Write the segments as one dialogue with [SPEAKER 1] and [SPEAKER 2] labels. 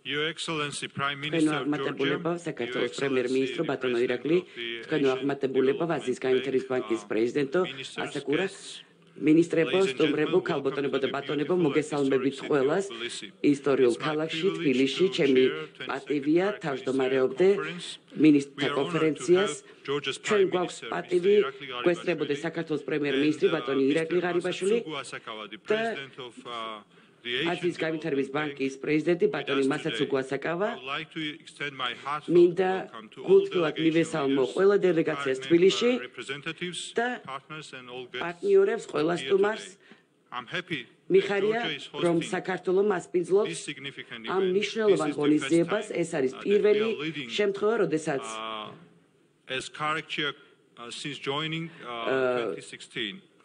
[SPEAKER 1] Your Excellency Prime Minister of Georgia,
[SPEAKER 2] საქართველოს პრემიერ-მინისტრო ბატონო ირაკლი, თქვენო აღმატებულება აზიის განვითარების ბანკის პრეზიდენტო ასაკურა Ministrebo, სტუმრებო, ქალბატონებო და ბატონებო, მოგესალმებით ყველას ისტორიულ ქალაქში, თბილისში, ჩემი პატივია თავმჯდომარეობდე მინისტრთა კონფერენციას. ჩვენ გვაქვს პატივი გვესწრებოდე საქართველოს პრემიერ-მინისტრი ბატონი ირაკლი ღარიბაშვილი და აზიის განვითარების ბანკის პრეზიდენტი ბატონი მასაცუგუ ასაკავა. მინდა გულთბილად მივესალმო ყველა დელეგაციას თბილისში და პარტნიორებს ყველა სტუმარს. მიხარია, რომ საქართველო მასპინძლობს ამ მნიშვნელოვან ღონისძიებას. ეს არის პირველი შემთხვევა, როდესაც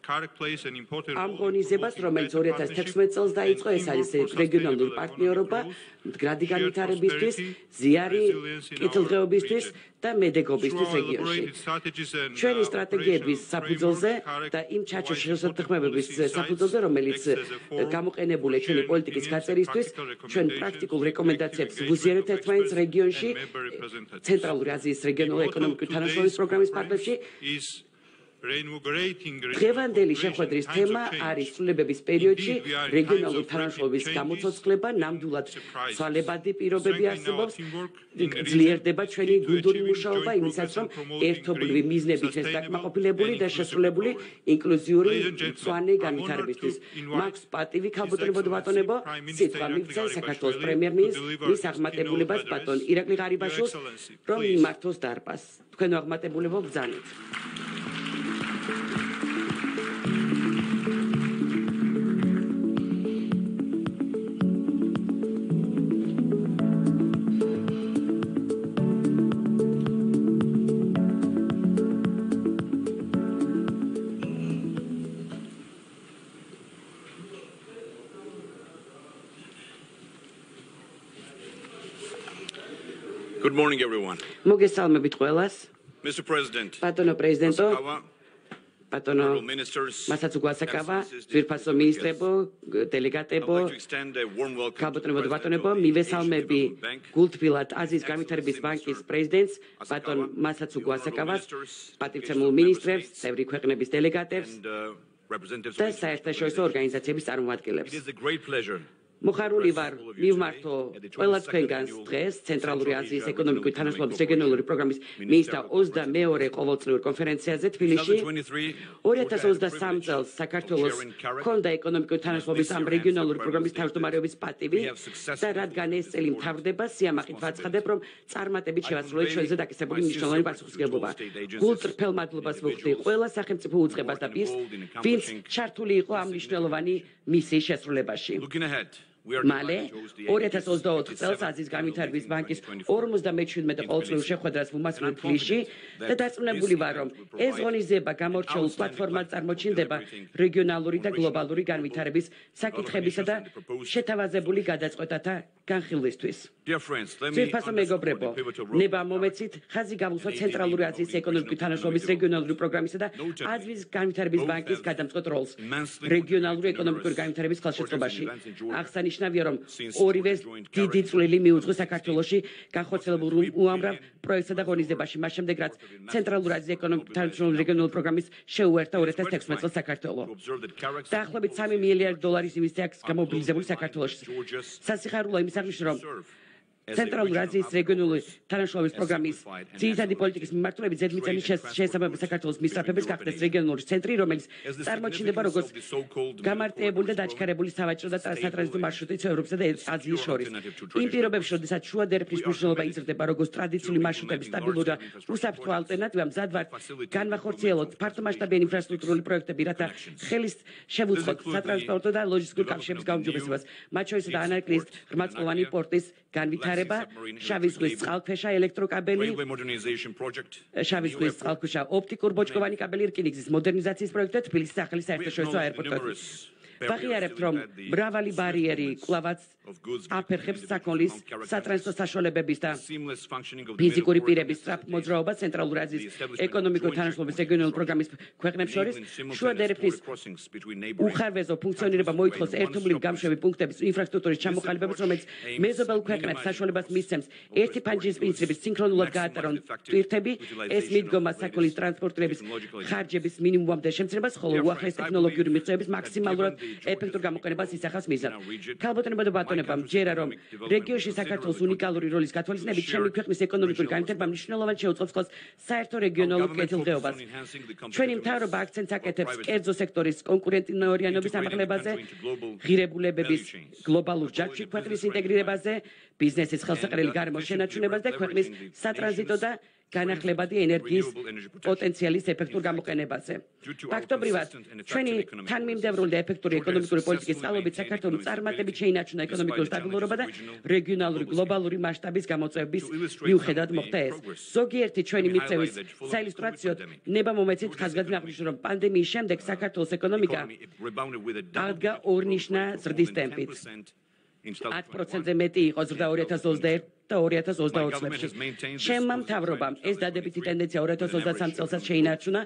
[SPEAKER 2] ამ ღონისძიებას, რომელიც 2016 წელს დაიწყო, ეს არის რეგიონალური პარტნიორობა, მდგრადი განვითარებისთვის, ზიარი კეთილდღეობისთვის და მედეგობისთვის რეგიონში. ჩვენი სტრატეგიების საფუძველზე და იმ ჩაჩო შესაძლებლობების საფუძველზე, რომელიც გამოყენებულია ჩვენი პოლიტიკის გაწერისთვის, ჩვენ პრაქტიკულ რეკომენდაციებს ვუზიარებთ ერთმანეთს რეგიონში, ცენტრალური აზიის რეგიონული ეკონომიკური თანაშრომის პროგრამის ფარგლებში. დღევანდელი შეხვედრის თემა არის ცვლილებების პერიოდში რეგიონალური თანაშრომების გამოცოცხლება, ნამდვილად ცვალებადი პირობები არსებობს, ძლიერდება ჩვენი გუნდური მუშაობა იმისათვის, რომ ერთობლივი მიზნებით ეს დაკმაყოფილებული და შესრულებული ინკლუზიური მწვანე განვითარებისთვის. მაქვს პატივი ქალბატონებო და ბატონებო, სიტყვა მივცე საქართველოს პრემიერ-მინისტრს, მის აღმატებულებას ბატონ ირაკლი ღარიბაშვილს, რომ მიმართოს დარბაზს. თქვენო აღმატებულებო ბრძანეთ.
[SPEAKER 3] Good morning, everyone.
[SPEAKER 2] მოგესალმებით ყველას.
[SPEAKER 3] Mr. President,
[SPEAKER 2] ბატონო პრეზიდენტო, ბატონო
[SPEAKER 3] ministers,
[SPEAKER 2] მასაცუგუ ასაკავა, ძვირფასო მინისტრებო, დელეგატებო, ქალბატონებო და ბატონებო, მივესალმები გულთბილად აზიის განვითარების ბანკის პრეზიდენტს, ბატონ მასაცუგუ ასაკავას, პატივცემულ მინისტრებს, წევრი ქვეყნების დელეგატებს და საერთაშორისო ორგანიზაციების წარმომადგენლებს. მოხარული ვარ მივმართო ყველა თქვენგანს დღეს ცენტრალური აზიის ეკონომიკური თანაშრომის რეგიონალური პროგრამის მინისტრთა 22 ყოველწლიურ კონფერენციაზე თბილისში. 2023 წელს საქართველოს ჰქონდა ეკონომიკური თანაშრომის ამ რეგიონალური პროგრამის თავმჯდომარეობის პატივი და რადგან ეს წელი მთავრდება, სიამაყით ვაცხადებ, რომ წარმატებით შევასრულეთ ჩვენზე დაკისრებული მნიშვნელოვანი პასუხისმგებლობა. გულწრფელ მადლობას ვუხდი ყველა სახელმწიფო უწყებას და პირს, ვინც ჩართული იყო ამ მნიშვნელოვანი მისიის შესრულებაში. მალე 2024 წელს აზიის განვითარების ბანკის 57 ყოველწლიურ შეხვედრას ვუმასპინებთ თბილისში და დარწმუნებული ვარ, რომ ეს ღონისძიება გამორჩეულ პლატფორმად წარმოჩინდება რეგიონალური და გლობალური განვითარების საკითხებისა და შეთავაზებული გადაწყვეტათა განხილვისთვის. ძვირფასო მეგობრებო, ნება მომეცით ხაზი გამოსვა ცენტრალური აზიის ეკონომიკური თანაშრომის რეგიონალური პროგრამისა და აზიის განვითარების ბანკის გადამწყვეტ როლს რეგიონალური ეკონომიკური განვითარების ხელშეწყობაში. აღსანიშნავია, რომ ორივეს დიდი წვლილი მიუძღვის საქართველოში განხორციელებულ უამრავ პროექტსა და ღონისძიებაში, მას შემდეგ რაც ცენტრალური აზიის ეკონომიკური თანაშრომის რეგიონული პროგრამის შეუერთდა 2016 წელს საქართველო. დაახლოებით $3 მილიარდი ინვესტიცია აქვს გამობილიზებული საქართველოში. სასიხარულო იმის აღნიშნული, რომ ცენტრალური აზიის რეგიონული თანაშრომის პროგრამის ძირითადი პოლიტიკის მიმართულებით ზედმიწევნის შესაბამისად საქართველოს მისწრაფების გახდეს რეგიონული ცენტრი, რომელიც წარმოჩინდება როგორც გამარტიებული და დაჩქარებული სავაჭრო და სატრანზიტო მარშრუტი ევროპასა და აზიის შორის. იმ პირობებში, როდესაც შუა დერეფნის მნიშვნელობა იზრდება როგორც ტრადიციული მარშრუტების სტაბილური და უსაფრთხო ალტერნატივა, მზად ვართ განვახორციელოთ ფართომასშტაბიანი ინფრასტრუქტურული პროექტები, რათა ხელის შევუწყოთ სატრანსპორტო და ლოჯისტიკურ კავშირების გაუმჯობესებას, მათ შორისა და ანაკლიის ღრმაწლოვანი პორტის განვითარება, შავი ზღვის წყალქვეშა ელექტროკაბელი, შავი ზღვის წყალქვეშა ოპტიკურ ბოჭკოვანი კაბელი, რკინიგზის მოდერნიზაციის პროექტი და თბილისის ახალი საერთაშორისო აეროპორტი. ვაღიარებთ, რომ მრავალი ბარიერი კვლავაც აფერხებს საქონლის, სატრანსპორტო საშუალებების და ფიზიკური პირების სწრაფ მოძრაობას ცენტრალური აზიის ეკონომიკური თანამშრომლობის რეგიონალური პროგრამის ქვეყნებს შორის შუა დერეფნის უხარვეზო ფუნქციონირება მოითხოვს ერთობლივ გამშვები პუნქტების ინფრასტრუქტურის ჩამოყალიბებას, რომელიც მეზობელ ქვეყნებს საშუალებას მისცემს ერთი ფანჯრის პრინციპის სინქრონულად გაატარონ ტვირთები, ეს მიდგომა საქონლის ტრანსპორტირების ხარჯების მინიმუმამდე შემცირებას, ხოლო უახლეს ტექნოლოგიური მიღწევების მაქსიმალურად ეფექტურ გამოყენებას ისახავს მიზნად. ქალბატონებო და ბატონებო, მჯერა რომ რეგიონში საქართველოს უნიკალური როლის გათვალისწინებით ჩემი ქვეყნის ეკონომიკური განვითარება მნიშვნელოვან შეუწყობს ხელს საერთო რეგიონალურ კეთილდღეობას. ჩვენი მთავრობა აქცენტს აკეთებს კერძო სექტორის კონკურენტნაირიანობის ამაღლებაზე, ღირებულებების გლობალურ ჯაჭვში ქვეყნის ინტეგრირებაზე, ბიზნესის ხელსაყრელი გარემოს შენარჩუნებაზე და ქვეყნის სატრანზიტო და განახლებადი ენერგიის პოტენციალის ეფექტურ გამოყენებაზე. ფაქტობრივად, ჩვენი თანმიმდევრული და ეფექტური ეკონომიკური პოლიტიკის წყალობით საქართველოს წარმატებით შეინარჩუნა ეკონომიკური სტაბილურობა და რეგიონალური გლობალური მასშტაბის გამოწვევების მიუხედავად მოხდა ეს. ზოგიერთი ჩვენი მიღწევის საილუსტრაციოდ ნება მომეცით ხაზგადმე აღნიშნულ, რომ პანდემიის შემდეგ საქართველოს ეკონომიკა აღდგა ორნიშნა ზრდის ტემპით. 10%-ზე მეტი იყო ზრდა 2021 და 2022 წლებში. ჩემმა მთავრობამ ეს დადებითი ტენდენცია 2023 წელსაც შეინარჩუნა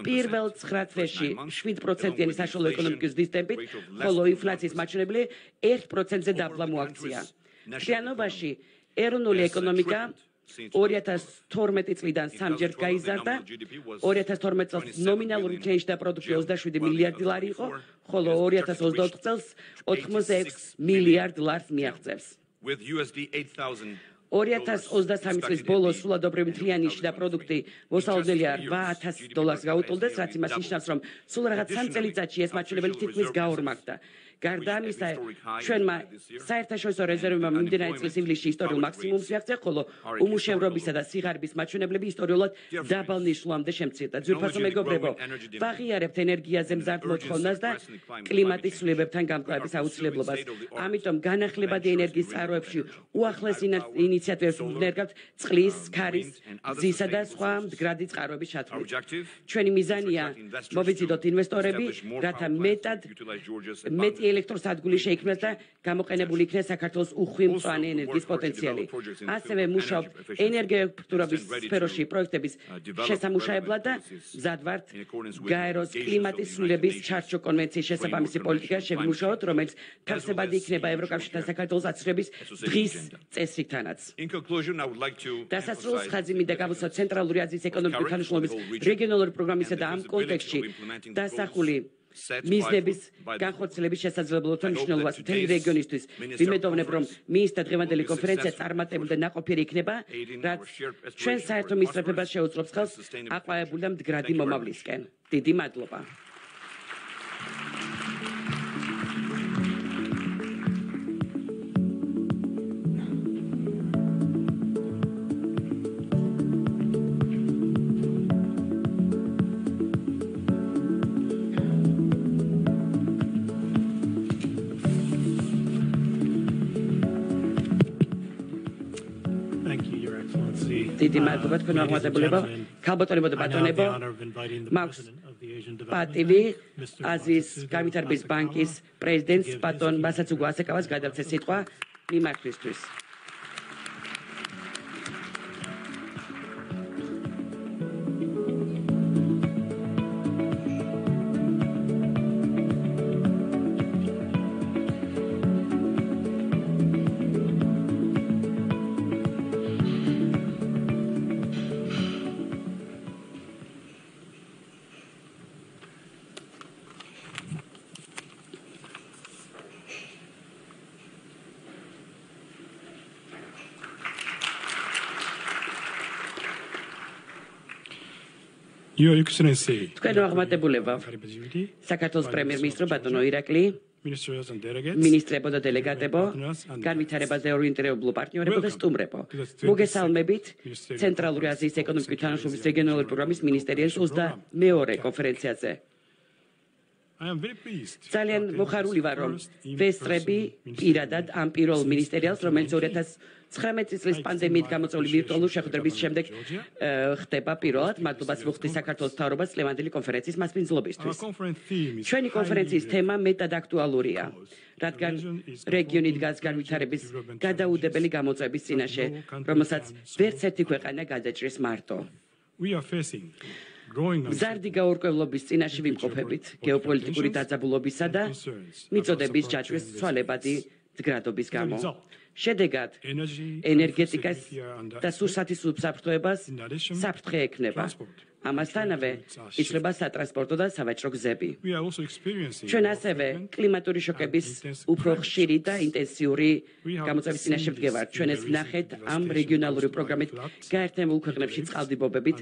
[SPEAKER 2] პირველ 9 თვეში 7%-იანი საშუალო ეკონომიკის ზრდის ტემპით, ხოლო ინფლაციის მაჩვენებელი 1%-ზე დაბლა მოაქცია. მთლიანობაში ეროვნული ეკონომიკა 2012 წლიდან სამჯერ გაიზარდა, 2012 წელს ნომინალური ჩენჯდა პროდუქტი 27 მილიარდი ლარი იყო, ხოლო 2024 წელს 86 მილიარდ ლარს მიაღწევს. 2023 წლის ბოლოს სულადობრივი მთლიანი შიდა პროდუქტი მოსალოდნელია $8,000 გაუტოლდეს, რაც იმას ნიშნავს, რომ სულ რაღაც 3 წელიწადში ეს მაჩვენებელი თითქმის გაორმაგდა. გარდა ამისა, ჩვენმა საერთაშორისო რეზერვებმა მიმდინარე წლის ივლისში ისტორიულ მაქსიმუმს მიაღწია, ხოლო უმუშევრობისა და სიღარიბის მაჩვენებლები ისტორიულად დაბალ ნიშნულამდე შემცირდა. ძვირფასო მეგობრებო, ვაღიარებთ ენერგიაზე მზარდ მოთხოვნას და კლიმატის ცვლილებებთან გამკლავების აუცილებლობას. ამიტომ განახლებადი ენერგიის წყაროებში უახლეს ინიციატივებს ვვნერგავთ წყლის, ქარის, მზისა და სხვა მდგრადი წყაროების ჩათვლით. ჩვენი მიზანია მოვიზიდოთ ინვესტორები, რათა მეტი ელექტროსადგური შეიქმნას და გამოყენებული იქნეს საქართველოს უხვმწვანე ენერგიის პოტენციალი. ასევე მუშაობთ ენერგოეფექტურობის სფეროში პროექტების შესამუშავებლად და მზად ვართ გაეროს კლიმატის ცვლილების ჩარჩო კონვენციის შესაბამისი პოლიტიკა შევიმუშაოთ, რომელიც თავსებადი იქნება ევროკავშირთან საქართველოს აცხრების დღის წესრიგთანაც. დასასრულს ხაზი მინდა გავუსვათ ცენტრალური აზიის ეკონომიკური თანამშრომლობის რეგიონალური პროგრამისა და ამ კონტექსტში დასახული მიზნების განხორციელების შესაძლებლობათა მნიშვნელობას მთელი რეგიონისთვის. ვიმედოვნებ, რომ მინისტრთა დღევანდელი კონფერენცია წარმატებული და ნაყოფიერი იქნება, რაც ჩვენ საერთო მისწრაფებას შეუწყობს ხელს აყვავებული და მდგრადი მომავლისკენ. დიდი მადლობა. დიდი მადლობა თქვენ აღმატებულებო, ქალბატონებო და ბატონებო, მაქვს პატივი აზიის განვითარების ბანკის პრეზიდენტს ბატონ მასაცუგო ასაკავას გადავცე სიტყვა მიმართვისთვის.
[SPEAKER 4] Your Excellency,
[SPEAKER 2] თქვენ აღმატებულებო, საქართველოს პრემიერ-მინისტრო ბატონო ირაკლი,
[SPEAKER 4] ministers and delegates,
[SPEAKER 2] მინისტრებო და დელეგატებო, განვითარებაზე ორიენტირებულ პარტნიორებო და სტუმრებო. მოგესალმებით ცენტრალური აზიის ეკონომიკური თანამშრომლობის რეგიონალური პროგრამის მინისტერიის 22 კონფერენციაზე.
[SPEAKER 4] I am very pleased.
[SPEAKER 2] ძალიან მოხარული ვარ, რომ ვესწრები პირადად ამ პირველ მინისტერიალს, რომელიც 2019 წლის პანდემიით გამოწვეული ვირტუალური შეხვედრების შემდეგ ხდება პირველად. მადლობას ვუხდი საქართველოს მთავრობას წლევანდელი კონფერენციის მასპინძლობისთვის. ჩვენი კონფერენციის თემა მეტად აქტუალურია, რადგან რეგიონი დგას განვითარების გადაუდებელი გამოწვევის წინაშე, რომელსაც ვერც ერთი ქვეყანა გადაჭრის მარტო.
[SPEAKER 4] We are facing growing
[SPEAKER 2] მზარდი გაურკვევლობის წინაშე ვიმყოფებით გეოპოლიტიკური დაძაბულობისა და მიწოდების ჯაჭვის ცვალებადი მდგრადობის გამო. შედეგად ენერგეტიკას და სურსათის უსაფრთხოებას საფრთხე ექნება. ამასთანავე იცვლება სატრანსპორტო და სავაჭრო გზები.
[SPEAKER 4] We are also experiencing
[SPEAKER 2] ჩვენ ასევე კლიმატური შოკების უფრო ხშირი და ინტენსიური გამოწვევის წინაშე ვდგევართ. ჩვენ ეს ვნახეთ ამ რეგიონალური პროგრამით გაერთიანებულ ქვეყნებში წყალდიდობებით,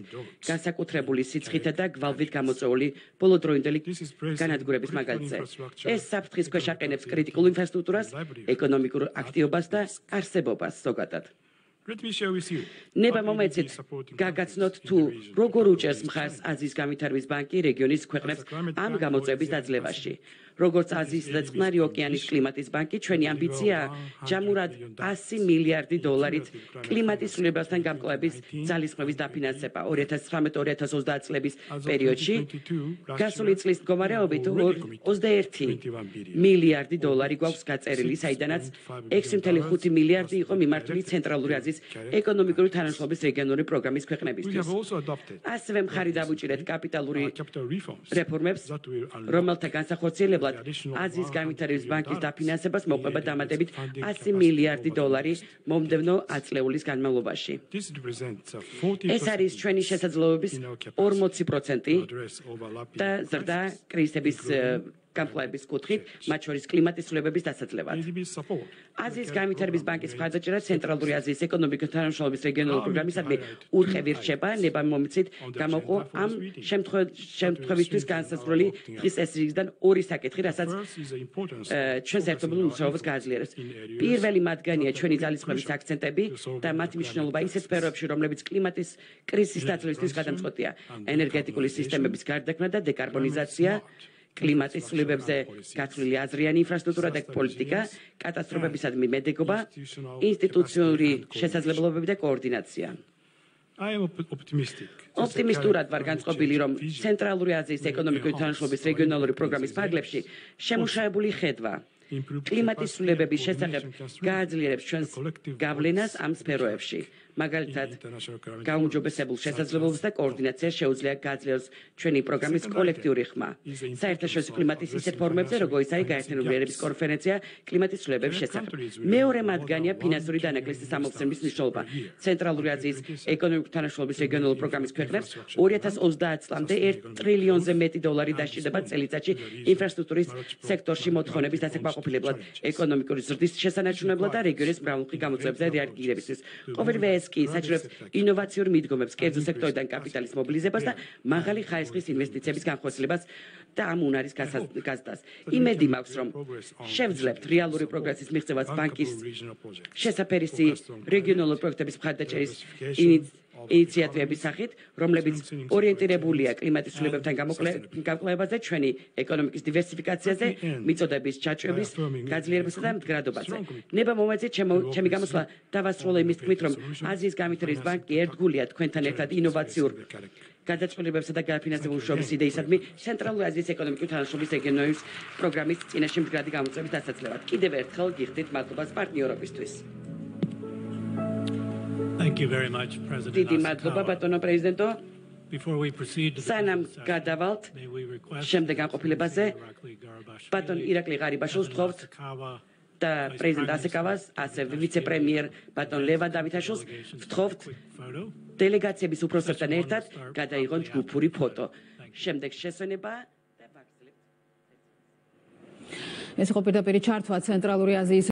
[SPEAKER 2] განსაკუთრებული სიცხითა და გვალვით გამოწვეული ბოლოდროინდელი განადგურების მაგალითზე. ეს საფრთხის ქვეშ აყენებს კრიტიკულ ინფრასტრუქტურას, ეკონომიკურ აქტივობას და არსებობას ზოგადად.
[SPEAKER 4] Let me share with you.
[SPEAKER 2] ნება მომეცით გაგაცნოთ თუ როგორ უჭერს მხარს აზიის განვითარების ბანკი რეგიონის ქვეყნებს ამ გამოწვევის დაძლევაში. როგორც აზიის და წყნარი ოკეანის კლიმატის ბანკი, ჩვენი ამბიციაა ჯამურად 100 მილიარდი დოლარით კლიმატის ცვლილებასთან გამკლავების ძალისხმევის დაფინანსება 2019-2030 წლების პერიოდში. გასული წლის მდგომარეობით 21 მილიარდი დოლარი გვაქვს გაწერილი, საიდანაც 6.5 მილიარდი იყო მიმართული ცენტრალური აზიის ეკონომიკური თანაშრომლობის რეგიონული პროგრამის ქვეყნებისთვის. ასევე მხარი დავუჭირეთ კაპიტალური რეფორმებს, რომელთა განსახორციელებლად აზიის განვითარების ბანკის დაფინანსებას მოყვება დამატებით 100 მილიარდი დოლარი მომდევნო ათწლეულის განმავლობაში. ეს არის ჩვენი შესაძლებლობების 40% და ზრდა კრიზისების გამკლავების კუთხით, მათ შორის კლიმატის ცვლილებების დასაძლევად. აზიის განვითარების ბანკის მხარდაჭერა ცენტრალური აზიის ეკონომიკის თანამშრომლობის რეგიონალური პროგრამისადმი ურყევი რჩება, ნება მომცით გამოყო ამ შემთხვევისთვის განსაზღვრული ხის წესრიგისგან ორი საკითხი, რასაც ჩვენს ერთობლივ მუშაობას გააძლიერებს. პირველი მათგანია ჩვენი ძალისხმევის აქცენტები და მათი მნიშვნელობა ისეთ სფეროებში, რომლებიც კლიმატის კრიზისის დაწესებისთვის გადამწყვეტია: ენერგეტიკული სისტემების გარდაქმნა და დეკარბონიზაცია, კლიმატის ცვლილებებზე გათვლილი აზრიანი ინფრასტრუქტურა და პოლიტიკა, კატასტროფებისადმი მედეგობა, ინსტიტუციური შესაძლებლობები და კოორდინაცია.
[SPEAKER 4] I am optimistic.
[SPEAKER 2] ოპტიმისტურად ვარ განწყობილი, რომ ცენტრალური აზიის ეკონომიკური თანამშრომლობის რეგიონალური პროგრამის ფარგლებში შემუშავებული ხედვა კლიმატის ცვლილებების შესახებ გააძლიერებს ჩვენს გავლენას ამ სფეროებში. მაგალითად, გაუმჯობესებულ შესაძლებლობებს და კოორდინაციას შეუძლია გააძლიეროს ჩვენი პროგრამის კოლექტიური ხმა. საერთაშორისო კლიმატის ისეთ ფორუმებზე, როგორიცაა გაერთიანებული ერების კონფერენცია კლიმატის ცვლილებების შესახებ. მეორე მათგანია ფინანსური დანაკლისის ამოვსების მნიშვნელობა. ცენტრალური აზიის ეკონომიკური თანამშრომლობის რეგიონული პროგრამის ქვეყნებს 2030 წლამდე 1 ტრილიონზე მეტი დოლარი დასჭირდება წელიწადში ინფრასტრუქტურის სექტორში მოთხოვნების დასაკმაყოფილებლად, ეკონომიკური ზრდის შესანარჩუნებლად და რეგიონის მრავალმხრივ გამოწვევებზე რეაგირებისთვის. ყოველივე ეს კი საჭიროებს ინოვაციურ მიდგომებს, კერძო სექტორიდან კაპიტალის მობილიზებას და მაღალი ხარისხის ინვესტიციების განხორციელებას და ამ უნარის გაზრდას. იმედი მაქვს, რომ შევძლებთ რეალური პროგრესის მიღწევას ბანკის შესაფერისი რეგიონული პროექტების მხარდაჭერის ინიციატივების სახით, რომლებიც ორიენტირებულია კლიმატის ცვლილებებთან გამკლავებაზე, ჩვენი ეკონომიკის დივერსიფიკაციაზე, მიწოდების ჯაჭვების გაძლიერებასა და მდგრადობაზე. ნება მომეცით ჩემი გამოსვლა დავასრულე იმის თქმით, რომ აზიის განვითარების ბანკი ერთგულია თქვენთან ერთად ინოვაციურ გადაწყვეტილებებსა და გადაფინანსებულ მუშაობის იდეისადმი ცენტრალური აზიის ეკონომიკური თანამშრომლობის რეგიონების პროგრამის წინაშე მდგრადი გამოწვევის დასაძლევად. კიდევ ერთხელ გიხდით მადლობას პარტნიორობისთვის.
[SPEAKER 5] Thank you very much, President.
[SPEAKER 2] დიდი მადლობა ბატონო პრეზიდენტო.
[SPEAKER 5] Before we proceed to the
[SPEAKER 2] სანამ
[SPEAKER 5] session,
[SPEAKER 2] გადავალთ
[SPEAKER 5] may we request
[SPEAKER 2] შემდეგ განყოფილებაზე, ბატონ ირაკლი ღარიბაშვილს ვთხოვთ და პრეზიდენტ ასეკავას, ასევე ვიცე-პრემიერ ბატონ ლევა დავითაშვილს ვთხოვთ დელეგაციების უფროსებთან ერთად გადაიღონ ჯგუფური ფოტო. შემდეგ შესვენება და ვაგრძელებთ.
[SPEAKER 6] ეს იყო პირდაპირ ჩართვა ცენტრალური აზიის